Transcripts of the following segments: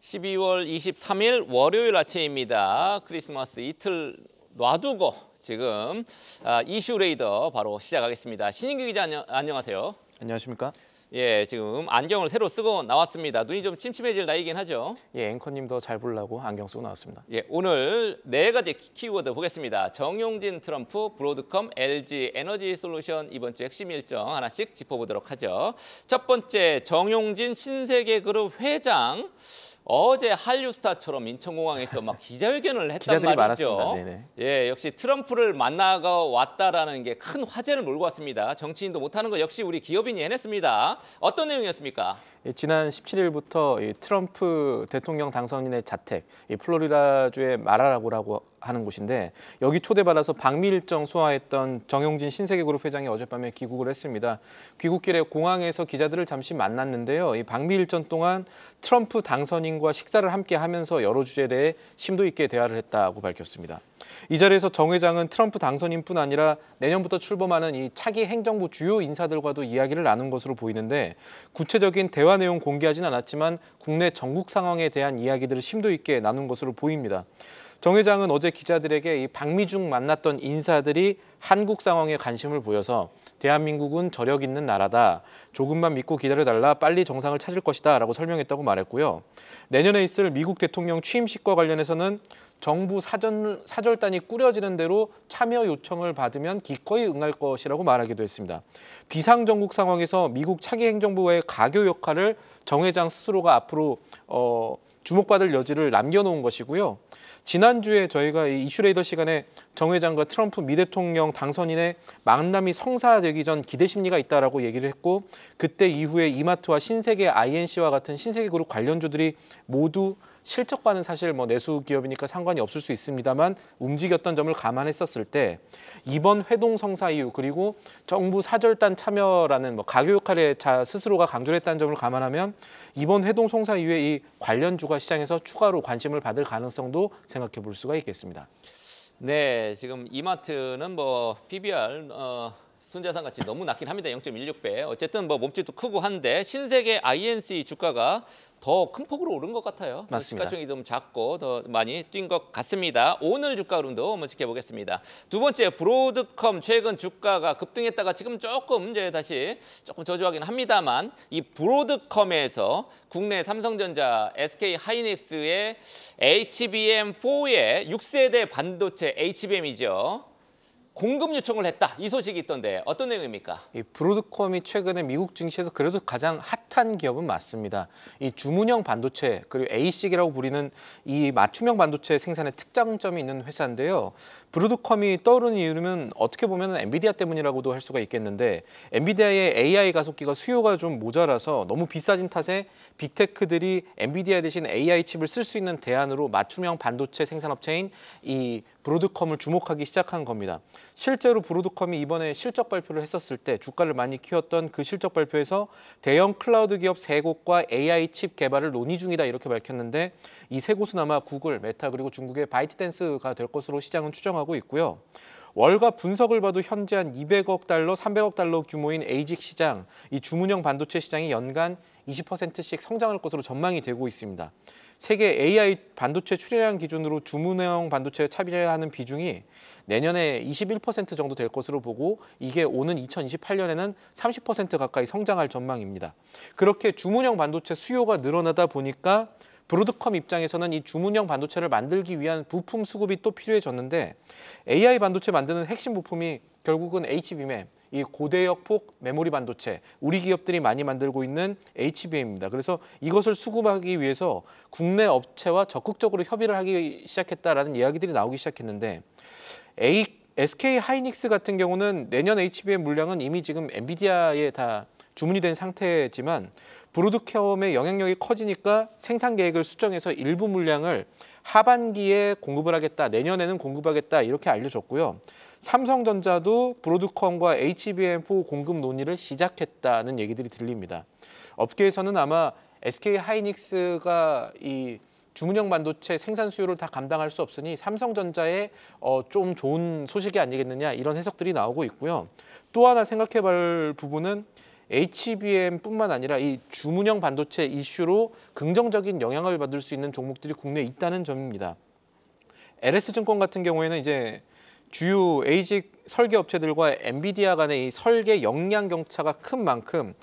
12월 23일 월요일 아침입니다. 크리스마스 이틀 놔두고 지금 이슈 레이더 바로 시작하겠습니다. 신인규 기자 안녕하세요. 안녕하십니까? 예, 지금 안경을 새로 쓰고 나왔습니다. 눈이 좀 침침해질 나이긴 하죠. 예, 앵커님도 잘 보려고 안경 쓰고 나왔습니다. 예, 오늘 네 가지 키워드 보겠습니다. 정용진 트럼프, 브로드컴, LG 에너지 솔루션 이번 주 핵심 일정 하나씩 짚어보도록 하죠. 첫 번째, 정용진 신세계그룹 회장. 어제 한류스타처럼 인천공항에서 막 기자회견을 했단 기자들이 말이죠. 많았습니다. 네네. 예, 역시 트럼프를 만나고 왔다라는 게 큰 화제를 몰고 왔습니다. 정치인도 못하는 거 역시 우리 기업인이 해냈습니다. 어떤 내용이었습니까? 예, 지난 17일부터 이 트럼프 대통령 당선인의 자택, 이 플로리다주의 마라라고라고 하는 곳인데 여기 초대받아서 방미 일정 소화했던 정용진 신세계그룹 회장이 어젯밤에 귀국을 했습니다. 귀국길에 공항에서 기자들을 잠시 만났는데요. 이 방미 일정 동안 트럼프 당선인과 식사를 함께 하면서 여러 주제에 대해 심도 있게 대화를 했다고 밝혔습니다. 이 자리에서 정 회장은 트럼프 당선인뿐 아니라 내년부터 출범하는 이 차기 행정부 주요 인사들과도 이야기를 나눈 것으로 보이는데 구체적인 대화 내용 공개하진 않았지만 국내 전국 상황에 대한 이야기들을 심도 있게 나눈 것으로 보입니다. 정 회장은 어제 기자들에게 이 방미 중 만났던 인사들이 한국 상황에 관심을 보여서 대한민국은 저력 있는 나라다. 조금만 믿고 기다려달라. 빨리 정상을 찾을 것이다. 라고 설명했다고 말했고요. 내년에 있을 미국 대통령 취임식과 관련해서는 정부 사절단이 꾸려지는 대로 참여 요청을 받으면 기꺼이 응할 것이라고 말하기도 했습니다. 비상정국 상황에서 미국 차기 행정부의 가교 역할을 정 회장 스스로가 앞으로 주목받을 여지를 남겨놓은 것이고요. 지난주에 저희가 이 이슈레이더 시간에 정 회장과 트럼프 미 대통령 당선인의 만남이 성사되기 전 기대 심리가 있다라고 얘기를 했고 그때 이후에 이마트와 신세계 INC와 같은 신세계그룹 관련주들이 모두 실적과는 사실 내수 기업이니까 상관이 없을 수 있습니다만 움직였던 점을 감안했었을 때 이번 회동 성사 이후 그리고 정부 사절단 참여라는 가교 역할에 스스로가 강조를 했다는 점을 감안하면 이번 회동 성사 이후에 이 관련주가 시장에서 추가로 관심을 받을 가능성도 생각해 볼 수가 있겠습니다. 네, 지금 이마트는 PBR 순자산 가치 너무 낮긴 합니다. 0.16배. 어쨌든 몸집도 크고 한데 신세계 INC 주가가 더 큰 폭으로 오른 것 같아요. 맞습니다. 시가총액이 좀 작고 더 많이 뛴 것 같습니다. 오늘 주가 흐름도 한번 지켜보겠습니다. 두 번째, 브로드컴 최근 주가가 급등했다가 지금 조금 다시 저조하긴 합니다만 이 브로드컴에서 국내 삼성전자, SK 하이닉스의 HBM4의 6세대 반도체 HBM이죠. 공급 요청을 했다. 이 소식이 있던데 어떤 내용입니까? 이 브로드컴이 최근에 미국 증시에서 그래도 가장 핫한 기업은 맞습니다. 이 주문형 반도체 그리고 ASIC이라고 부리는 이 맞춤형 반도체 생산에 특장점이 있는 회사인데요. 브로드컴이 떠오르는 이유는 어떻게 보면 엔비디아 때문이라고도 할 수가 있겠는데 엔비디아의 AI 가속기가 수요가 좀 모자라서 너무 비싸진 탓에 빅테크들이 엔비디아 대신 AI 칩을 쓸 수 있는 대안으로 맞춤형 반도체 생산업체인 이 브로드컴을 주목하기 시작한 겁니다. 실제로 브로드컴이 이번에 실적 발표를 했었을 때 주가를 많이 키웠던 그 실적 발표에서 대형 클라우드 기업 3곳과 AI 칩 개발을 논의 중이다 이렇게 밝혔는데 이 3곳은 아마 구글, 메타 그리고 중국의 바이트댄스가 될 것으로 시장은 추정하고 있고요. 월가 분석을 봐도 현재 한 200억 달러, 300억 달러 규모인 ASIC 시장, 이 주문형 반도체 시장이 연간 20%씩 성장할 것으로 전망이 되고 있습니다. 세계 AI 반도체 출하량 기준으로 주문형 반도체에 차지하는 비중이 내년에 21% 정도 될 것으로 보고 이게 오는 2028년에는 30% 가까이 성장할 전망입니다. 그렇게 주문형 반도체 수요가 늘어나다 보니까 브로드컴 입장에서는 이 주문형 반도체를 만들기 위한 부품 수급이 또 필요해졌는데 AI 반도체 만드는 핵심 부품이 결국은 HBM, 이 고대역 폭 메모리 반도체, 우리 기업들이 많이 만들고 있는 HBM입니다. 그래서 이것을 수급하기 위해서 국내 업체와 적극적으로 협의를 하기 시작했다라는 이야기들이 나오기 시작했는데 SK 하이닉스 같은 경우는 내년 HBM 물량은 이미 지금 엔비디아에 다 주문이 된 상태지만 브로드컴의 영향력이 커지니까 생산 계획을 수정해서 일부 물량을 하반기에 공급을 하겠다, 내년에는 공급하겠다 이렇게 알려졌고요. 삼성전자도 브로드컴과 HBM4 공급 논의를 시작했다는 얘기들이 들립니다. 업계에서는 아마 SK 하이닉스가 이 주문형 반도체 생산 수요를 다 감당할 수 없으니 삼성전자에 좀 좋은 소식이 아니겠느냐 이런 해석들이 나오고 있고요. 또 하나 생각해 볼 부분은 HBM뿐만 아니라 이 주문형 반도체 이슈로 긍정적인 영향을 받을 수 있는 종목들이 국내에 있다는 점입니다. LS증권 같은 경우에는 이제 주요 에이직 설계 업체들과 엔비디아 간의 이 설계 역량 격차가 큰 만큼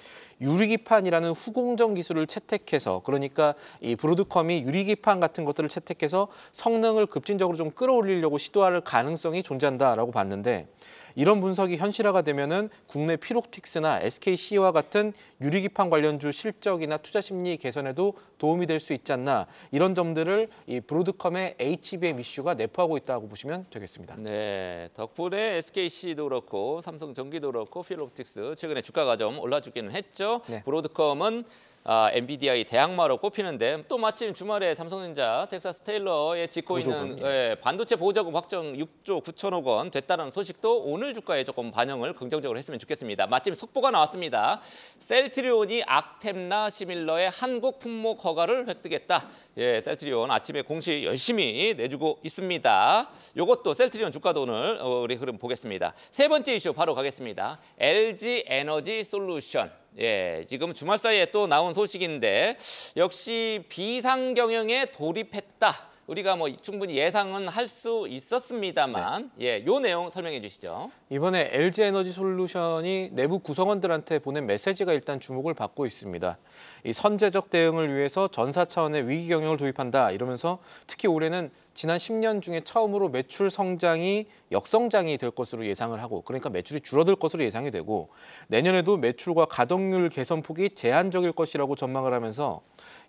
유리기판이라는 후공정 기술을 채택해서, 그러니까 이 브로드컴이 유리기판 같은 것들을 채택해서 성능을 급진적으로 좀 끌어올리려고 시도할 가능성이 존재한다라고 봤는데, 이런 분석이 현실화가 되면은 국내 피롭틱스나 SKC와 같은 유리기판 관련주 실적이나 투자 심리 개선에도 도움이 될 수 있지 않나, 이런 점들을 이 브로드컴의 HBM 이슈가 내포하고 있다고 보시면 되겠습니다. 네, 덕분에 SKC도 그렇고 삼성전기도 그렇고 필롭틱스 최근에 주가가 좀 올라주기는 했죠. 네. 브로드컴은 엔비디아의 대항마로 꼽히는데, 또 마침 주말에 삼성전자 텍사스 테일러에 짓고 보조금, 있는 반도체 보조금 확정 6조 9천억 원 됐다는 소식도 오늘 주가에 조금 반영을 긍정적으로 했으면 좋겠습니다. 마침 속보가 나왔습니다. 셀트리온이 악템라 시밀러의 한국 품목 허가를 획득했다. 예, 셀트리온 아침에 공시 열심히 내주고 있습니다. 이것도 셀트리온 주가도 오늘 우리 흐름 보겠습니다. 세 번째 이슈 바로 가겠습니다. LG 에너지 솔루션. 예, 지금 주말 사이에 또 나온 소식인데, 역시 비상 경영에 돌입했다. 우리가 뭐 충분히 예상은 할 수 있었습니다만, 예, 요 내용 설명해 주시죠. 이번에 LG 에너지 솔루션이 내부 구성원들한테 보낸 메시지가 일단 주목을 받고 있습니다. 이 선제적 대응을 위해서 전사 차원의 위기 경영을 도입한다 이러면서, 특히 올해는 지난 10년 중에 처음으로 매출 성장이 역성장이 될 것으로 예상을 하고, 그러니까 매출이 줄어들 것으로 예상이 되고, 내년에도 매출과 가동률 개선 폭이 제한적일 것이라고 전망을 하면서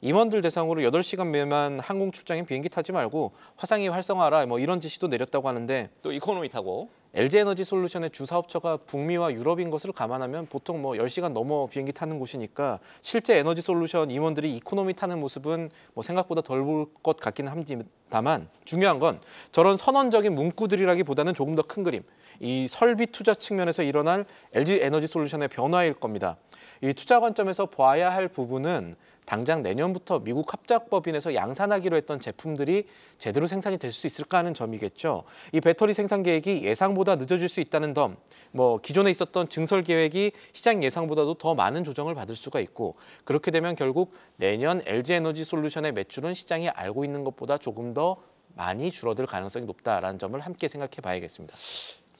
임원들 대상으로 8시간 미만 항공 출장인 비행기 타지 말고 화상위 활성화하라, 뭐 이런 지시도 내렸다고 하는데, 또 이코노미 타고. LG 에너지 솔루션의 주 사업처가 북미와 유럽인 것을 감안하면 보통 뭐 10시간 넘어 비행기 타는 곳이니까, 실제 에너지 솔루션 임원들이 이코노미 타는 모습은 뭐 생각보다 덜 볼 것 같기는 합니다만, 중요한 건 저런 선언적인 문구들이라기보다는 조금 더 큰 그림, 이 설비 투자 측면에서 일어날 LG 에너지 솔루션의 변화일 겁니다. 이 투자 관점에서 봐야 할 부분은 당장 내년부터 미국 합작법인에서 양산하기로 했던 제품들이 제대로 생산이 될 수 있을까 하는 점이겠죠. 이 배터리 생산 계획이 예상보다 늦어질 수 있다는 점, 뭐 기존에 있었던 증설 계획이 시장 예상보다도 더 많은 조정을 받을 수가 있고, 그렇게 되면 결국 내년 LG 에너지 솔루션의 매출은 시장이 알고 있는 것보다 조금 더 많이 줄어들 가능성이 높다라는 점을 함께 생각해 봐야겠습니다.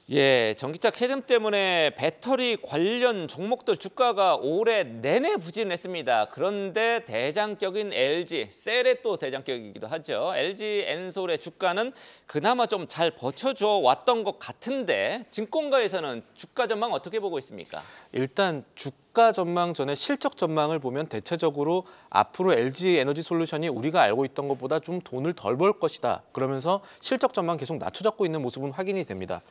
예, 전기차 캐즘 때문에 배터리 관련 종목들 주가가 올해 내내 부진했습니다. 그런데 대장격인 LG, 셀의 또 대장격이기도 하죠. LG 엔솔의 주가는 그나마 좀 잘 버텨줘 왔던 것 같은데, 증권가에서는 주가 전망 어떻게 보고 있습니까? 일단 주가 전망 전에 실적 전망을 보면 대체적으로 앞으로 LG 에너지 솔루션이 우리가 알고 있던 것보다 좀 돈을 덜 벌 것이다, 그러면서 실적 전망 계속 낮춰잡고 있는 모습은 확인이 됩니다.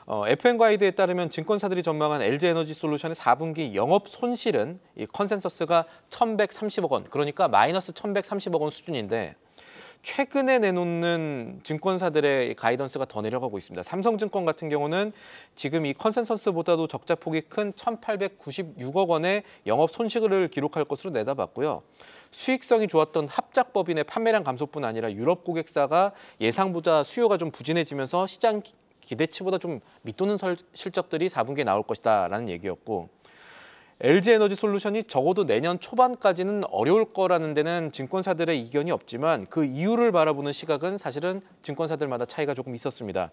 FM 가이드에 따르면 증권사들이 전망한 LG 에너지 솔루션의 4분기 영업 손실은 이 컨센서스가 1,130억 원, 그러니까 마이너스 1,130억 원 수준인데, 최근에 내놓는 증권사들의 가이던스가 더 내려가고 있습니다. 삼성증권 같은 경우는 지금 이 컨센서스보다도 적자폭이 큰 1,896억 원의 영업 손실을 기록할 것으로 내다봤고요. 수익성이 좋았던 합작법인의 판매량 감소뿐 아니라 유럽 고객사가 예상보다 수요가 좀 부진해지면서 시장 기대치보다 좀 밑도는 실적들이 4분기에 나올 것이다라는 얘기였고, LG 에너지 솔루션이 적어도 내년 초반까지는 어려울 거라는 데는 증권사들의 이견이 없지만, 그 이유를 바라보는 시각은 사실은 증권사들마다 차이가 조금 있었습니다.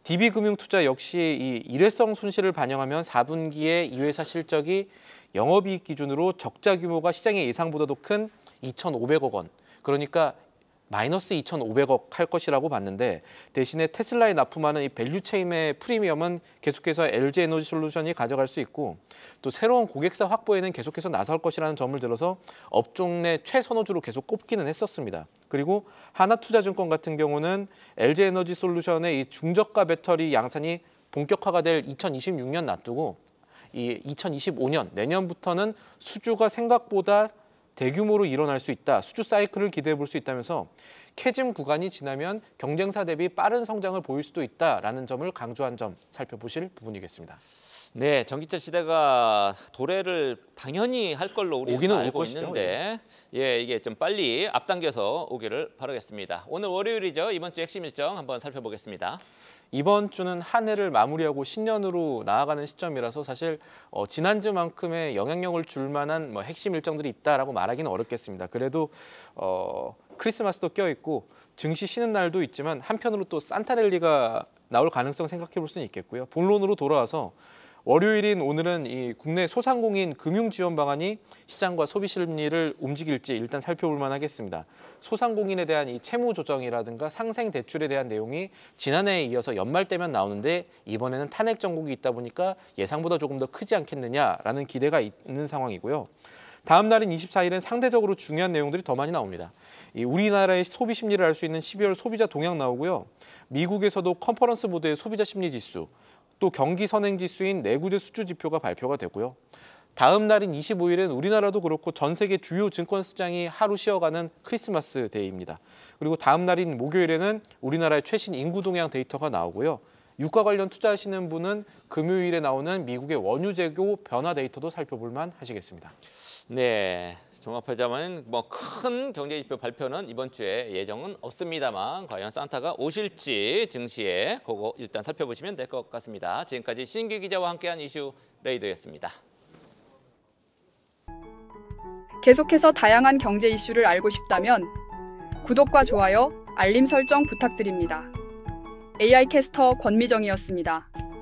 DB금융투자 역시 이 일회성 손실을 반영하면 4분기에 이 회사 실적이 영업이익 기준으로 적자 규모가 시장의 예상보다도 큰 2,500억 원, 그러니까 마이너스 2,500억 할 것이라고 봤는데, 대신에 테슬라에 납품하는 이 밸류체인의 프리미엄은 계속해서 LG 에너지 솔루션이 가져갈 수 있고, 또 새로운 고객사 확보에는 계속해서 나설 것이라는 점을 들어서 업종 내 최선호주로 계속 꼽기는 했었습니다. 그리고 하나투자증권 같은 경우는 LG 에너지 솔루션의 이 중저가 배터리 양산이 본격화가 될 2026년 놔두고, 이 2025년 내년부터는 수주가 생각보다 대규모로 일어날 수 있다, 수주 사이클을 기대해 볼 수 있다면서 캐즘 구간이 지나면 경쟁사 대비 빠른 성장을 보일 수도 있다라는 점을 강조한 점 살펴보실 부분이겠습니다. 네, 전기차 시대가 도래를 당연히 할 걸로 우리는 오기는 올 알고 것이죠. 있는데 예, 이게 좀 빨리 앞당겨서 오기를 바라겠습니다. 오늘 월요일이죠. 이번 주 핵심 일정 한번 살펴보겠습니다. 이번 주는 한 해를 마무리하고 신년으로 나아가는 시점이라서 사실 지난주만큼의 영향력을 줄 만한 핵심 일정들이 있다라고 말하기는 어렵겠습니다. 그래도 크리스마스도 껴있고 증시 쉬는 날도 있지만 한편으로 또 산타랠리가 나올 가능성 생각해 볼 수는 있겠고요. 본론으로 돌아와서 월요일인 오늘은 이 국내 소상공인 금융 지원 방안이 시장과 소비 심리를 움직일지 일단 살펴볼 만하겠습니다. 소상공인에 대한 이 채무 조정이라든가 상생 대출에 대한 내용이 지난해에 이어서 연말 때면 나오는데 이번에는 탄핵 정국이 있다 보니까 예상보다 조금 더 크지 않겠느냐라는 기대가 있는 상황이고요. 다음 날인 24일은 상대적으로 중요한 내용들이 더 많이 나옵니다. 이 우리나라의 소비 심리를 알 수 있는 12월 소비자 동향 나오고요. 미국에서도 컨퍼런스 모드의 소비자 심리 지수, 또 경기 선행 지수인 내구재 수주 지표가 발표가 되고요. 다음 날인 25일은 우리나라도 그렇고 전 세계 주요 증권 시장이 하루 쉬어가는 크리스마스 데이입니다. 그리고 다음 날인 목요일에는 우리나라의 최신 인구 동향 데이터가 나오고요. 유가 관련 투자하시는 분은 금요일에 나오는 미국의 원유 재고 변화 데이터도 살펴볼 만 하시겠습니다. 네, 종합하자면 큰 경제 지표 발표는 이번 주에 예정은 없습니다만 과연 산타가 오실지 증시에 그거 일단 살펴보시면 될 것 같습니다. 지금까지 신규 기자와 함께한 이슈 레이더였습니다. 계속해서 다양한 경제 이슈를 알고 싶다면 구독과 좋아요, 알림 설정 부탁드립니다. AI 캐스터 권미정이었습니다.